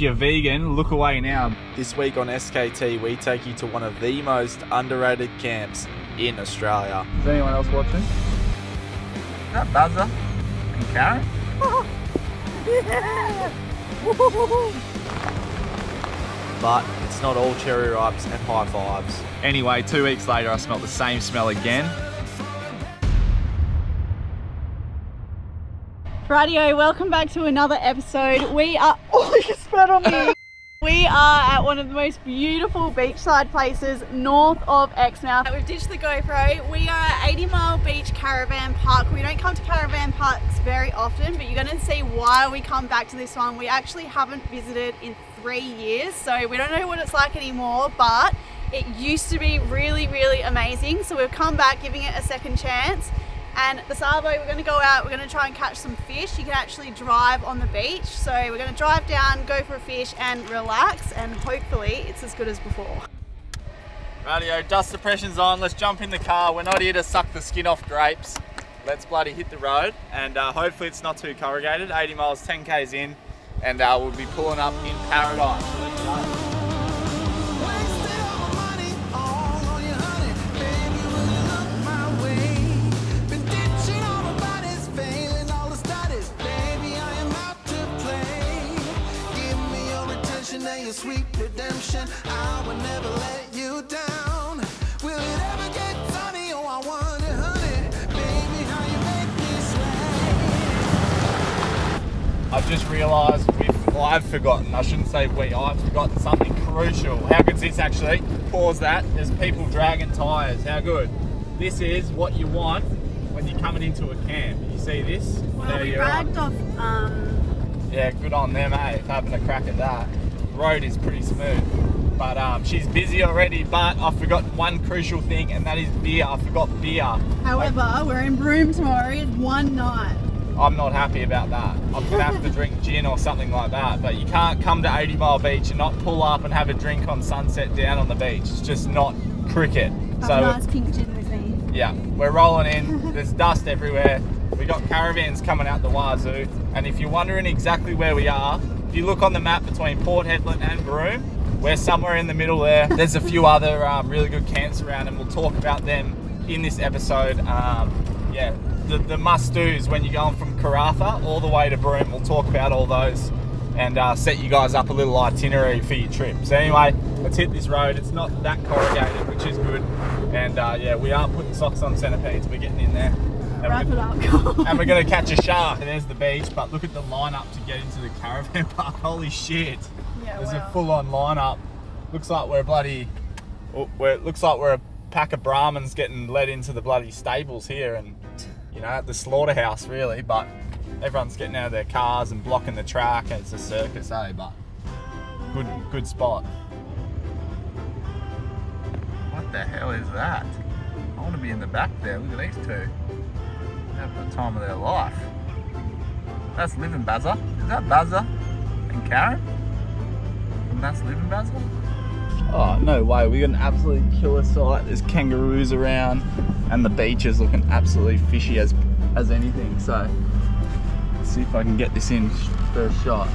you're vegan, look away now. This week on SKT, we take you to one of the most underrated camps in Australia. Is anyone else watching? Is that Buzzer and Karen? But it's not all cherry ripes and high fives. Anyway, 2 weeks later, I smelled the same smell again. Rightio, welcome back to another episode. We are, oh, you spat on me. We are at one of the most beautiful beachside places north of Exmouth. We've ditched the GoPro. We are at 80 Mile Beach Caravan Park. We don't come to caravan parks very often, but you're gonna see why we come back to this one. We actually haven't visited in 3 years, so we don't know what it's like anymore, but it used to be really, really amazing. So we've come back, giving it a second chance. And the Savo, we're going to go out, we're going to try and catch some fish. You can actually drive on the beach. So we're going to drive down, go for a fish and relax, and hopefully it's as good as before. Rightio, dust suppression's on. Let's jump in the car. We're not here to suck the skin off grapes. Let's bloody hit the road, and hopefully it's not too corrugated. 80 miles, 10 k's in, and we'll be pulling up in paradise. Let's go. Sweet redemption, I will never let you down. Will it ever get sunny? Oh, I wonder, honey, baby, how you make me sweat. I've just realised I've forgotten, I shouldn't say we, I've forgotten something crucial. How good's this actually? Pause that. There's people dragging tyres. How good? This is what you want when you're coming into a camp. You see this? Well, there we you are. ragged off, Yeah, good on them, eh, for having a crack at that. Road is pretty smooth, but she's busy already. But I forgot one crucial thing, and that is beer. I forgot beer. however, we're in Broome tomorrow. It's one night. I'm not happy about that. I'm gonna have to drink gin or something like that. But you can't come to 80 Mile Beach and not pull up and have a drink on sunset down on the beach. It's just not cricket. Have a nice pink gin with me. Yeah, we're rolling in. There's dust everywhere. We got caravans coming out the wazoo, and if you're wondering exactly where we are, if you look on the map between Port Hedland and Broome, we're somewhere in the middle there. There's a few other really good camps around, and we'll talk about them in this episode. Yeah, the must-dos when you're going from Karratha all the way to Broome. We'll talk about all those and set you guys up a little itinerary for your trip. So anyway, let's hit this road. It's not that corrugated, which is good. And yeah, we aren't putting socks on centipedes. We're getting in there. Wrap it up. And we're going to catch a shark. And there's the beach, but look at the lineup to get into the caravan park. Holy shit. Yeah, there's wow. a full-on lineup. Looks like we're bloody... looks like we're a pack of Brahmins getting led into the bloody stables here, and, you know, at the slaughterhouse, really. But everyone's getting out of their cars and blocking the track, and it's a circus, eh? But good spot. What the hell is that? I want to be in the back there. Look at these two. Having the time of their life. That's Living Bazza. Is that Bazza and Karen? And that's Living Bazza? Oh, no way. We got an absolute killer sight. There's kangaroos around, and the beach is looking absolutely fishy as anything. So, let's see if I can get this in first shot.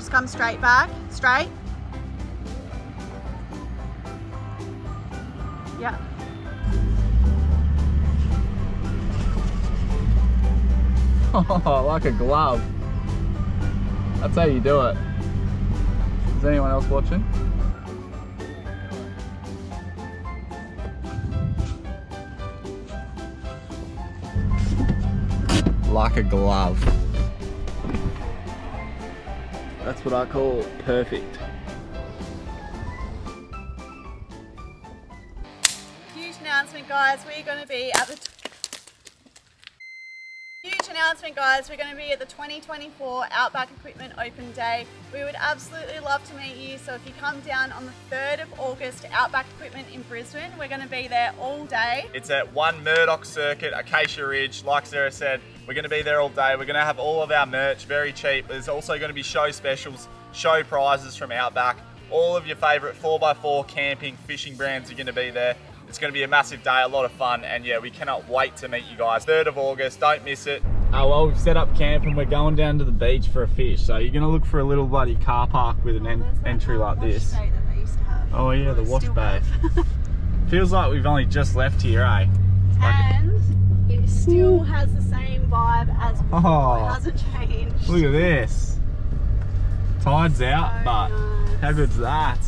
Come straight back, straight. Yeah. Oh, like a glove. That's how you do it. Is anyone else watching? Like a glove. That's what I call perfect. Huge announcement, guys. We're going to be at the... Huge announcement, guys. We're going to be at the 2024 Outback Equipment Open Day. We would absolutely love to meet you. So if you come down on the 3rd of August to Outback Equipment in Brisbane, we're going to be there all day. It's at 1 Murdoch Circuit, Acacia Ridge. Like Sarah said, we're going to be there all day. We're going to have all of our merch, very cheap. There's also going to be show specials, show prizes from Outback. All of your favourite 4x4 camping, fishing brands are going to be there. It's going to be a massive day, a lot of fun, and yeah, we cannot wait to meet you guys. 3rd of August, don't miss it. Oh well, we've set up camp and we're going down to the beach for a fish. So you're going to look for a little bloody car park with an entry like this. Oh yeah, the wash bay. Feels like we've only just left here, eh? And it still has the same vibe as before. Oh, it hasn't changed. Look at this. Tide's out, So but nice. how good's that?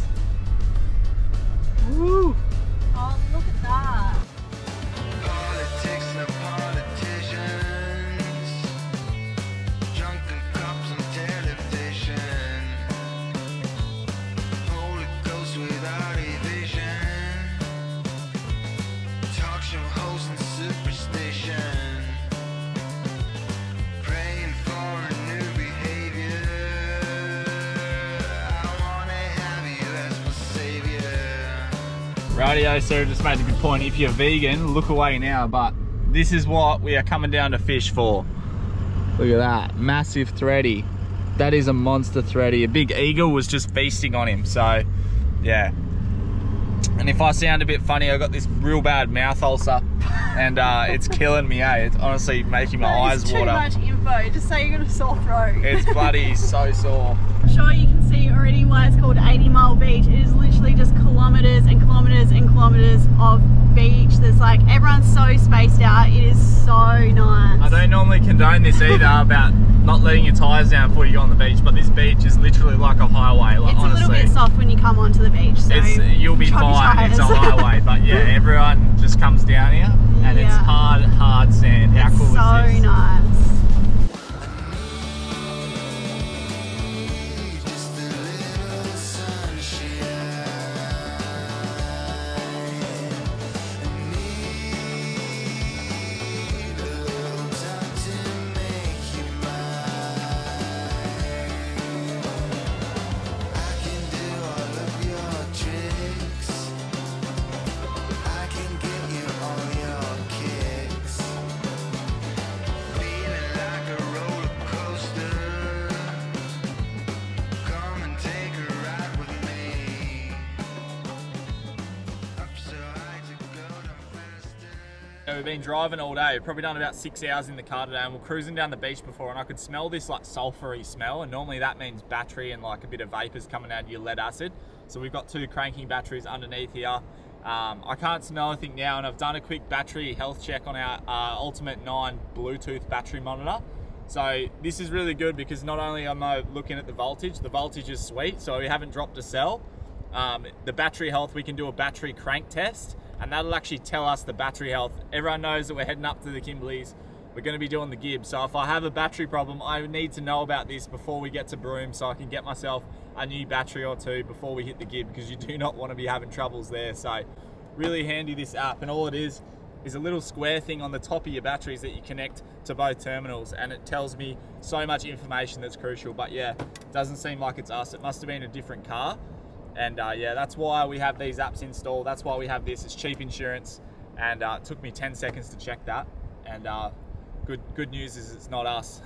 Woo! Oh, look at that. Politics and politicians, drunken cops on television, Holy Ghost without a vision, talk show host and superstition, praying for a new behavior. I wanna have you as my savior. Radio Sarah just made a good point. If you're vegan, look away now, but this is what we are coming down to fish for. Look at that, massive thready. That is a monster thready. A big eagle was just feasting on him, so yeah. And if I sound a bit funny, I got this real bad mouth ulcer and it's killing me, eh? It's honestly making my eyes water. Too much info, just say you got a sore throat. It's bloody so sore. I'm sure you can see already why it's called 80 Mile Beach. It is literally just kilometres and kilometres and kilometres of beach. There's like, everyone's so spaced out. It is so nice. I don't normally condone this either about not letting your tyres down before you go on the beach, but this beach is literally like a highway. Like, it's honestly, a little bit soft when you come onto the beach, so you'll be fine. It's a highway, but yeah, everyone just comes down here and it's Yeah. hard sand. How cool is so this? nice. Just a little sunshine. Need a little time to make you mine. I can do all of your tricks. I can give you all your kicks. Feeling like a roller coaster. Come and take a ride with me. Up so high to go down faster. So we've been driving all day. We've probably done about 6 hours in the car today, and we're cruising down the beach before, and I could smell this like sulfury smell, and normally that means battery and like a bit of vapors coming out of your lead acid. So we've got 2 cranking batteries underneath here. I can't smell anything now, and I've done a quick battery health check on our Ultimate 9 Bluetooth battery monitor. So this is really good because not only am I looking at the voltage is sweet, so we haven't dropped a cell. The battery health, we can do a battery crank test, and that'll actually tell us the battery health. Everyone knows that we're heading up to the Kimberleys. We're going to be doing the Gib, so if I have a battery problem, I need to know about this before we get to Broome, so I can get myself a new battery or 2 before we hit the Gib, because you do not want to be having troubles there. So really handy, this app, and all it is a little square thing on the top of your batteries that you connect to both terminals, and it tells me so much information that's crucial. But yeah, it doesn't seem like it's us. It must have been a different car. And yeah, that's why we have these apps installed. That's why we have this. It's cheap insurance, and it took me 10 seconds to check that. And good news is it's not us.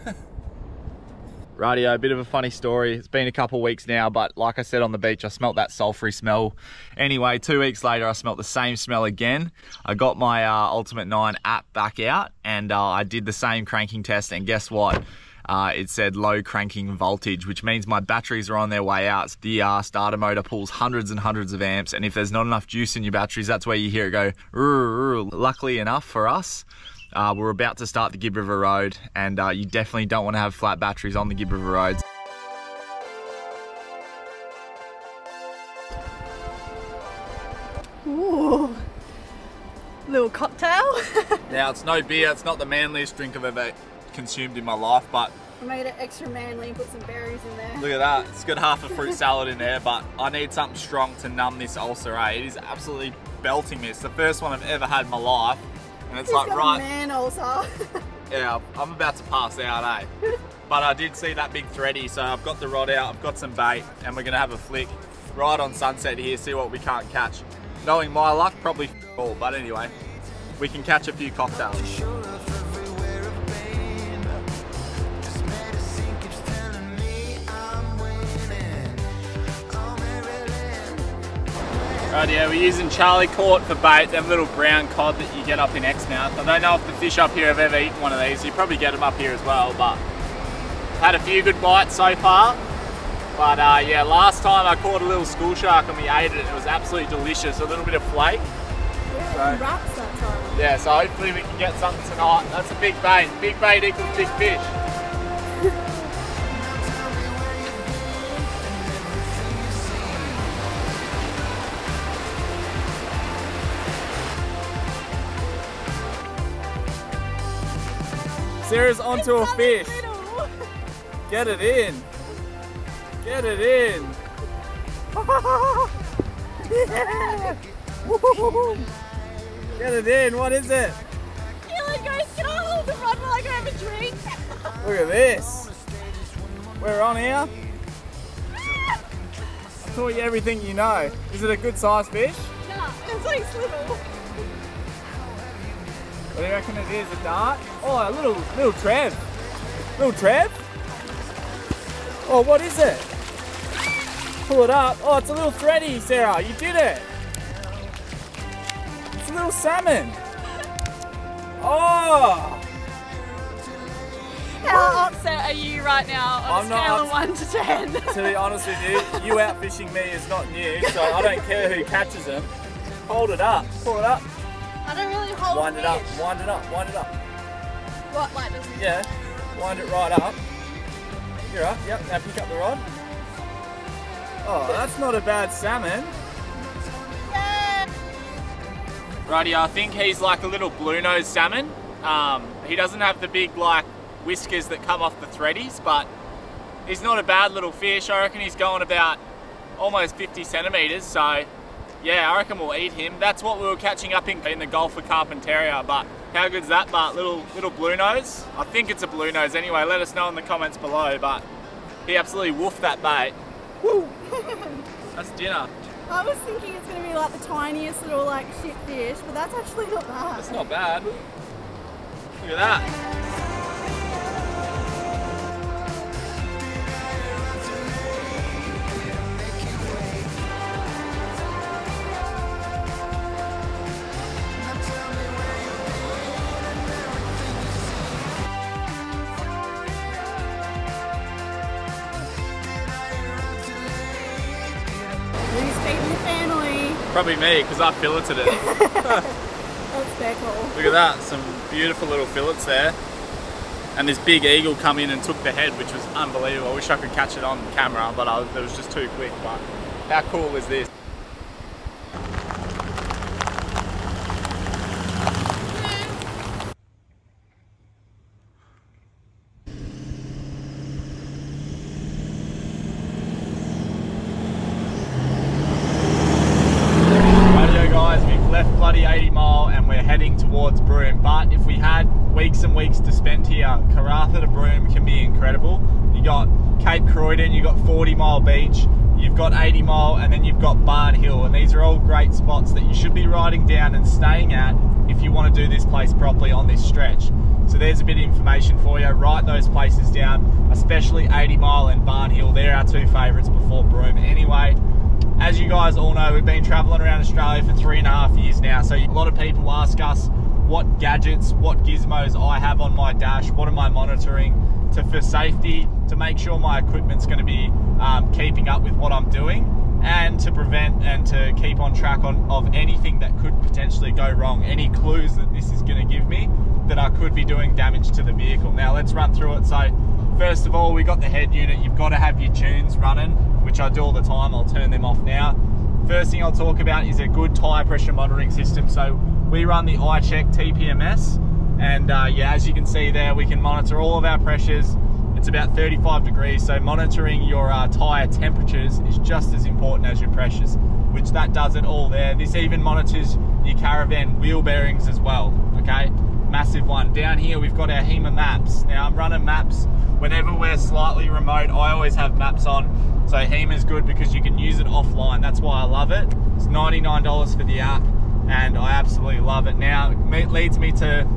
Radio, a bit of a funny story. It's been a couple of weeks now, but like I said on the beach, I smelt that sulfury smell. Anyway, 2 weeks later, I smelt the same smell again. I got my Ultimate 9 app back out, and I did the same cranking test, and guess what? It said low cranking voltage, which means my batteries are on their way out. The starter motor pulls hundreds and hundreds of amps, and if there's not enough juice in your batteries, that's where you hear it go, rrr, rrr. Luckily enough for us, we're about to start the Gib River Road, and you definitely don't want to have flat batteries on the Gib River Roads. Ooh, little cocktail. Now, it's no beer, it's not the manliest drink I've ever consumed in my life, but I made it extra manly and put some berries in there. look at that. It's got half a fruit salad in there, but I need something strong to numb this ulcer, eh? It is absolutely belting me. It's the first one I've ever had in my life, and it's like, right, Man also. yeah, I'm about to pass out, eh? But I did see that big thready, so I've got the rod out, I've got some bait, and we're gonna have a flick right on sunset here, see what we can't catch. Knowing my luck, probably all, but anyway, we can catch a few cocktails. Sure of everywhere of pain. This medicine keeps telling me I'm winning. Oh, Maryland, where Right, yeah, we're using Charlie Court for bait. They have a little brown cod that you get up in Exmouth. I don't know if the fish up here have ever eaten one of these. You probably get them up here as well, but I've had a few good bites so far. But yeah, last time I caught a little school shark and we ate it. It was absolutely delicious. A little bit of flake. Yeah, rats that time. Yeah, so hopefully we can get something tonight. That's a big bait. Big bait equals big fish. Sarah's onto a fish. Get it in. Get it in. Yeah. Get it in. What is it? Keelan goes, can I hold the rod while I go have a drink? Look at this. We're on here. I taught you everything you know. Is it a good sized fish? Nah, it's like little. What do you reckon it is? A dart? Oh, a little Trev. Little Trev? Oh, what is it? Pull it up. Oh, it's a little thready, Sarah. You did it. It's a little salmon. Oh! How upset are you right now on I'm a scale of not 1 to 10? To be honest with you, you out fishing me is not new, so I don't care who catches them. Hold it up. Pull it up. I don't really hold Wind it up. fish. Wind it up. Wind it up. What, like this? Yeah. Wind it right up. You're up. Yep. Now pick up the rod. Oh, that's not a bad salmon. Yeah. Righty, I think he's like a little blue-nosed salmon. He doesn't have the big like whiskers that come off the threadies, but he's not a bad little fish. I reckon he's going about almost 50 centimetres, so yeah, I reckon we'll eat him. That's what we were catching up in the Gulf of Carpentaria, but how good's that, Bart? Little blue nose? I think it's a blue nose anyway. Let us know in the comments below, but he absolutely woofed that bait. Woo! That's dinner. I was thinking it's going to be like the tiniest little like shit fish, but that's actually not bad. That's not bad. Look at that. Who's feeding the family? Probably me, because I filleted it. That's fair call. Look at that, some beautiful little fillets there. And this big eagle come in and took the head, which was unbelievable. I wish I could catch it on camera, but it was just too quick. But how cool is this? Left bloody 80 Mile and we're heading towards Broome, but if we had weeks and weeks to spend here, Karratha to Broome can be incredible. You got Cape Croydon, you got 40 Mile Beach, you've got 80 Mile, and then you've got Barn Hill, and these are all great spots that you should be riding down and staying at if you want to do this place properly on this stretch. So there's a bit of information for you. Write those places down, especially 80 Mile and Barn Hill. They're our two favourites before Broome. Anyway, as you guys all know, we've been travelling around Australia for 3.5 years now, so a lot of people ask us what gadgets, what gizmos I have on my dash, what am I monitoring for safety, to make sure my equipment's going to be keeping up with what I'm doing, and to prevent and to keep on track of anything that could potentially go wrong, any clues that this is going to give me that I could be doing damage to the vehicle. Now let's run through it. So first of all, we got the head unit. You've got to have your tunes running, which I do all the time. I'll turn them off now. First thing I'll talk about is a good tyre pressure monitoring system. So we run the iCheck TPMS, and yeah, as you can see there, we can monitor all of our pressures. It's about 35 degrees, so monitoring your tyre temperatures is just as important as your pressures, which that does it all there. This even monitors your caravan wheel bearings as well, okay? Massive one. Down here we've got our HEMA maps. Now I'm running maps whenever we're slightly remote. I always have maps on, so HEMA is good because you can use it offline. That's why I love it. It's $99 for the app, and I absolutely love it. Now it leads me to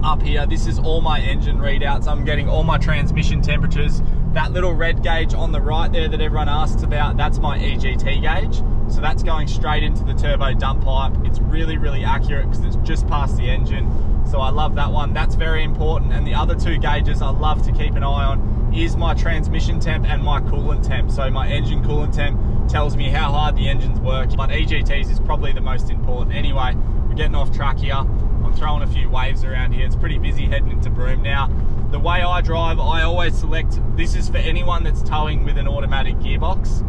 up here. This is all my engine readouts. I'm getting all my transmission temperatures, That little red gauge on the right there that everyone asks about, that's my EGT gauge. So that's going straight into the turbo dump pipe. It's really, really accurate because it's just past the engine. So I love that one. That's very important. And the other two gauges I love to keep an eye on is my transmission temp and my coolant temp. So my engine coolant temp tells me how hard the engines work, but EGTs is probably the most important. Anyway, we're getting off track here. I'm throwing a few waves around here. It's pretty busy heading into Broome now. The way I drive, I always select, this is for anyone that's towing with an automatic gearbox.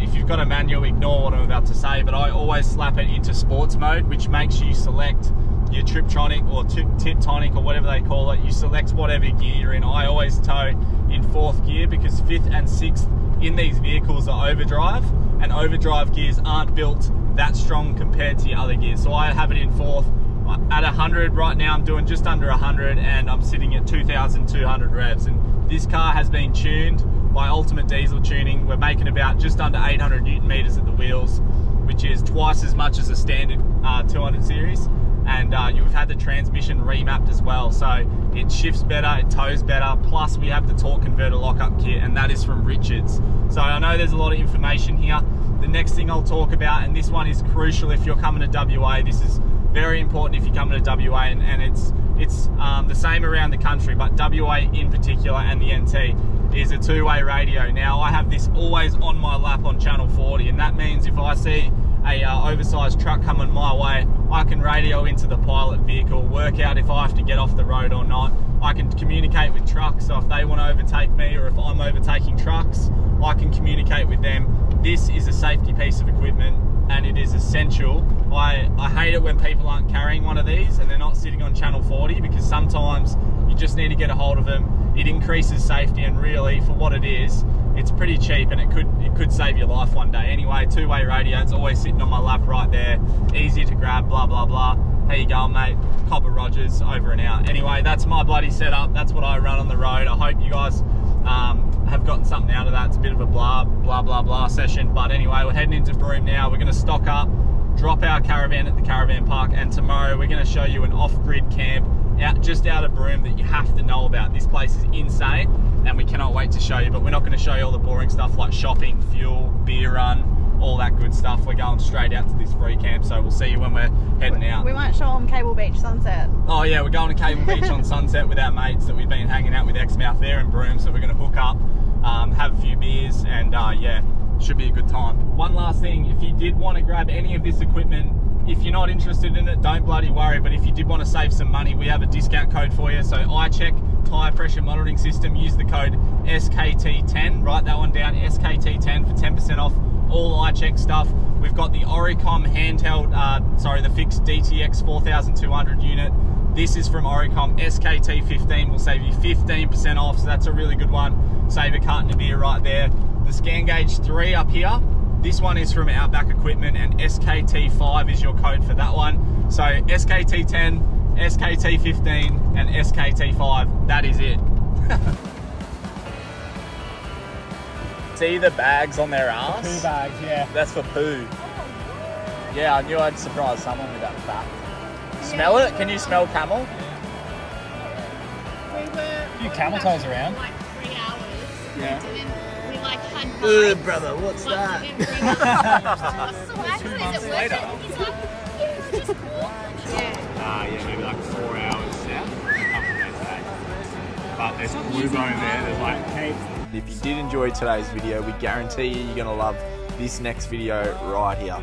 If you've got a manual, ignore what I'm about to say, but I always slap it into sports mode, which makes you select your Triptronic or Tiptonic or whatever they call it. You select whatever gear you're in. I always tow in 4th gear because 5th and 6th in these vehicles are overdrive, and overdrive gears aren't built that strong compared to your other gears. So I have it in 4th. At 100 right now, I'm doing just under 100 and I'm sitting at 2,200 revs. And this car has been tuned by Ultimate Diesel Tuning. We're making about just under 800 Newton meters at the wheels, which is twice as much as a standard 200 series. And you've had the transmission remapped as well, so it shifts better, it tows better, plus we have the torque converter lockup kit, and that is from Richards. So I know there's a lot of information here. The next thing I'll talk about, and this one is crucial if you're coming to WA, this is very important if you're coming to WA, and it's the same around the country, but WA in particular and the NT is a two-way radio. Now I have this always on my lap on channel 40, and that means if I see a oversized truck coming my way, I can radio into the pilot vehicle, work out if I have to get off the road or not. I can communicate with trucks, so if they want to overtake me or if I'm overtaking trucks, I can communicate with them. This is a safety piece of equipment and it is essential. I hate it when people aren't carrying one of these and they're not sitting on channel 40, because sometimes you just need to get a hold of them. It increases safety, and really for what it is, it's pretty cheap, and it could save your life one day. Anyway, two-way radio, it's always sitting on my lap right there, easy to grab, blah blah blah. How you going, mate? Copper Rogers, over and out. Anyway, that's my bloody setup. That's what I run on the road. I hope you guys have gotten something out of that. It's a bit of a blah blah blah session, but anyway, we're heading into Broome now. We're going to stock up, drop our caravan at the caravan park, and tomorrow we're going to show you an off-grid camp just out of Broome that you have to know about. This place is insane and we cannot wait to show you, but we're not going to show you all the boring stuff like shopping, fuel, beer run, all that good stuff. We're going straight out to this free camp, so we'll see you when we're heading out. We won't show them Cable Beach Sunset. Oh yeah, we're going to Cable Beach on Sunset with our mates that we've been hanging out with Exmouth there in Broome, so we're going to hook up, have a few beers, and yeah, should be a good time. One last thing, if you did want to grab any of this equipment, if you're not interested in it, don't bloody worry, but if you did want to save some money, we have a discount code for you. So iCheck Tyre Pressure Monitoring System, use the code SKT10, write that one down, SKT10 for 10% off all iCheck stuff. We've got the Oricom handheld, the fixed DTX 4200 unit. This is from Oricom. SKT15 will save you 15% off, so that's a really good one. Save a carton of beer right there. The Scan Gauge 3 up here, this one is from Outback Equipment, and SKT5 is your code for that one. So SKT10, SKT15 and SKT5, that is it. See the bags on their ass? Poo bags, yeah. That's for poo. Yeah, I knew I'd surprise someone with that fact. Smell it? Can you smell camel? We were A few camel toes around. like 3 hours. Yeah. And then we like had Ugh, brother, what's that? So actually, is it worth it? He's like, yeah, just walk. Yeah. Yeah, maybe like 4 hours south. But there's blue bone there, there's like heaps. If you did enjoy today's video, we guarantee you're going to love this next video right here.